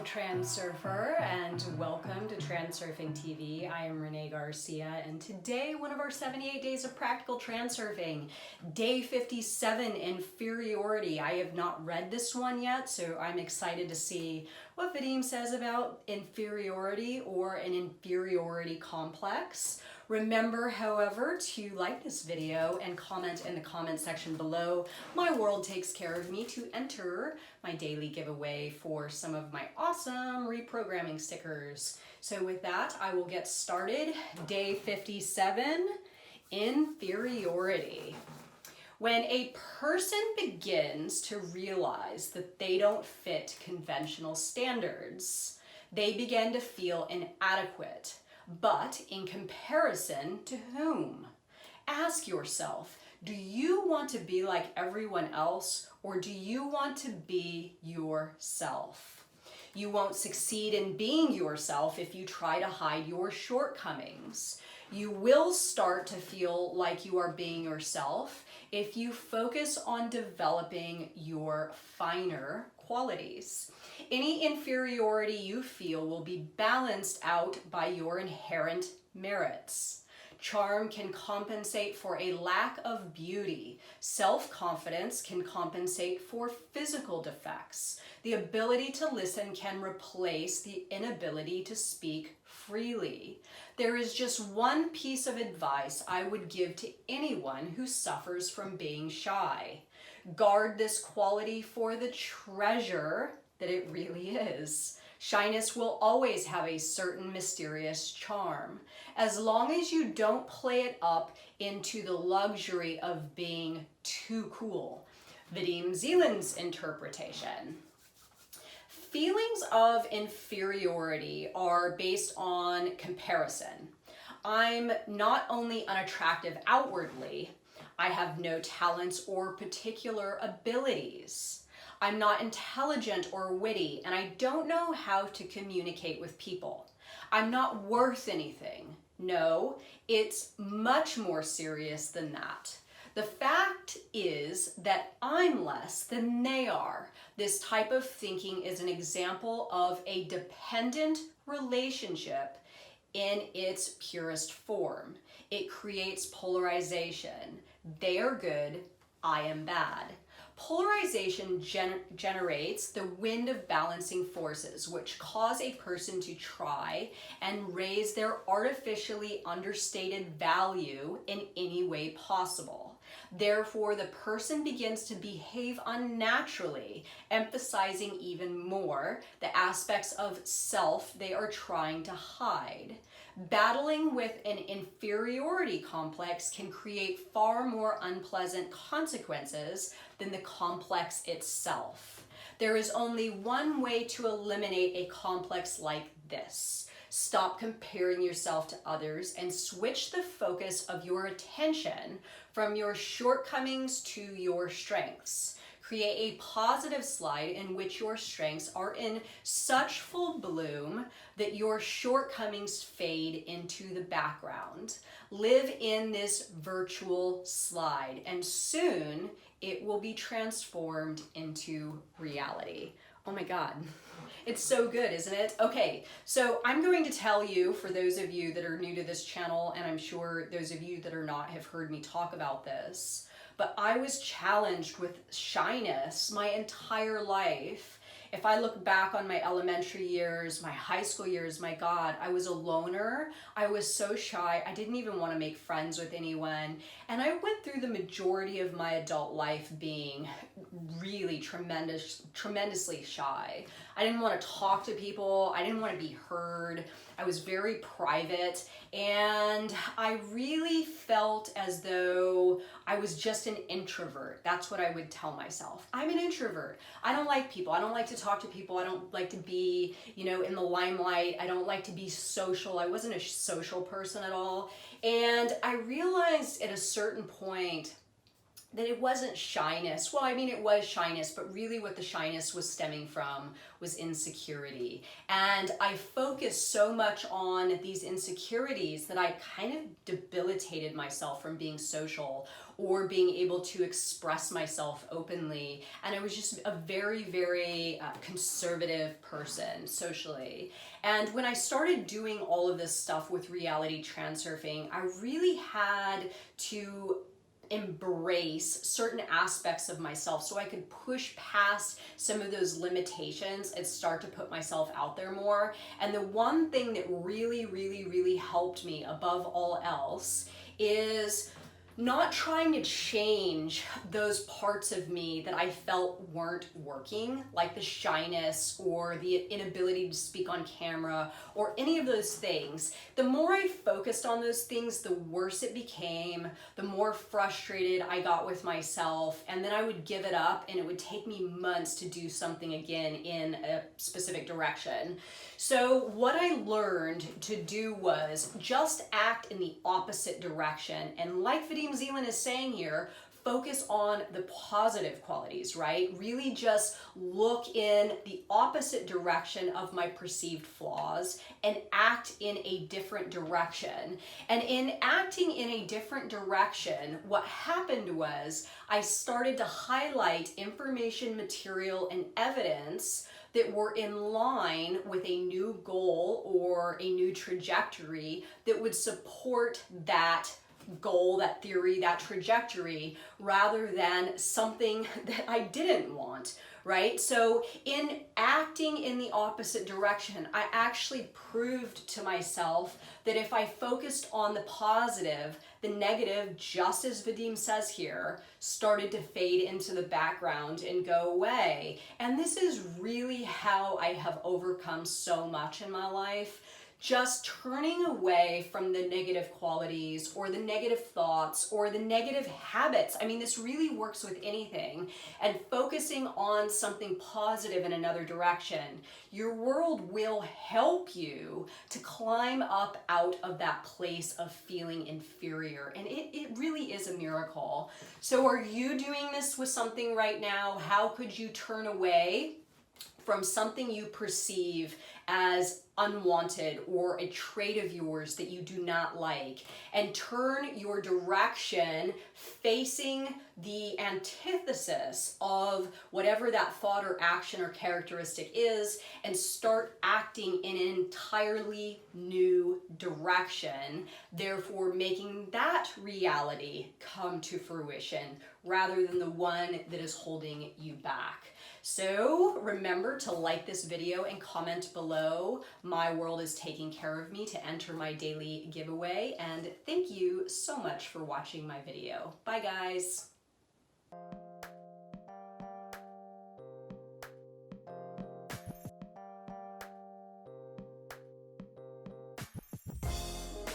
Transurfer, and welcome to TransurfingTV. I am Renee Garcia, and today one of our 78 days of practical transurfing, day 57, Inferiority. I have not read this one yet, so I'm excited to see what Vadim says about inferiority or an inferiority complex. Remember, however, to like this video and comment in the comment section below. My world takes care of me to enter my daily giveaway for some of my awesome reprogramming stickers. So with that, I will get started. Day 57, Inferiority. When a person begins to realize that they don't fit conventional standards, they begin to feel inadequate. But in comparison to whom? Ask yourself, do you want to be like everyone else, or do you want to be yourself? You won't succeed in being yourself if you try to hide your shortcomings. You will start to feel like you are being yourself if you focus on developing your finer qualities. Any inferiority you feel will be balanced out by your inherent merits. Charm can compensate for a lack of beauty. Self-confidence can compensate for physical defects. The ability to listen can replace the inability to speak freely. There is just one piece of advice I would give to anyone who suffers from being shy. Guard this quality for the treasure that it really is. Shyness will always have a certain mysterious charm, as long as you don't play it up into the luxury of being too cool. Vadim Zeland's interpretation. Feelings of inferiority are based on comparison. I'm not only unattractive outwardly, I have no talents or particular abilities. I'm not intelligent or witty, and I don't know how to communicate with people. I'm not worth anything. No, it's much more serious than that. The fact is that I'm less than they are. This type of thinking is an example of a dependent relationship in its purest form. It creates polarization. They are good, I am bad. Polarization generates the wind of balancing forces, which cause a person to try and raise their artificially understated value in any way possible. Therefore, the person begins to behave unnaturally, emphasizing even more the aspects of self they are trying to hide. Battling with an inferiority complex can create far more unpleasant consequences than the complex itself. There is only one way to eliminate a complex like this. Stop comparing yourself to others and switch the focus of your attention from your shortcomings to your strengths. Create a positive slide in which your strengths are in such full bloom that your shortcomings fade into the background. Live in this virtual slide, and soon it will be transformed into reality. Oh my God. It's so good, isn't it? Okay, so I'm going to tell you, for those of you that are new to this channel, and I'm sure those of you that are not have heard me talk about this, but I was challenged with shyness my entire life. If I look back on my elementary years, my high school years, my God, I was a loner. I was so shy. I didn't even want to make friends with anyone. And I went through the majority of my adult life being really tremendously shy. I didn't want to talk to people. I didn't want to be heard. I was very private, and I really felt as though I was just an introvert. That's what I would tell myself. I'm an introvert. I don't like people. I don't like to talk to people. I don't like to be, in the limelight. I don't like to be social. I wasn't a social person at all. And I realized at a certain point that it wasn't shyness. Well, I mean, it was shyness, but really what the shyness was stemming from was insecurity. And I focused so much on these insecurities that I kind of debilitated myself from being social or being able to express myself openly. And I was just a very, very conservative person socially. And when I started doing all of this stuff with reality transurfing, I really had to embrace certain aspects of myself so I could push past some of those limitations and start to put myself out there more. And the one thing that really, really, really helped me above all else is not trying to change those parts of me that I felt weren't working, like the shyness or the inability to speak on camera or any of those things. The more I focused on those things, the worse it became, the more frustrated I got with myself, and then I would give it up and it would take me months to do something again in a specific direction. So what I learned to do was just act in the opposite direction. And like Vadim Zeland is saying here, focus on the positive qualities, right? Really just look in the opposite direction of my perceived flaws and act in a different direction. And in acting in a different direction, what happened was I started to highlight information, material, and evidence that were in line with a new goal or a new trajectory that would support that goal, that theory, that trajectory, rather than something that I didn't want, right? So in acting in the opposite direction, I actually proved to myself that if I focused on the positive, the negative, just as Vadim says here, started to fade into the background and go away. And this is really how I have overcome so much in my life. Just turning away from the negative qualities or the negative thoughts or the negative habits. I mean, this really works with anything, and focusing on something positive in another direction. Your world will help you to climb up out of that place of feeling inferior. And it really is a miracle. So are you doing this with something right now? How could you turn away from something you perceive as unwanted or a trait of yours that you do not like, and turn your direction facing the antithesis of whatever that thought or action or characteristic is, and start acting in an entirely new direction, therefore making that reality come to fruition rather than the one that is holding you back. So remember to like this video and comment below. My world is taking care of me to enter my daily giveaway. And thank you so much for watching my video. Bye guys.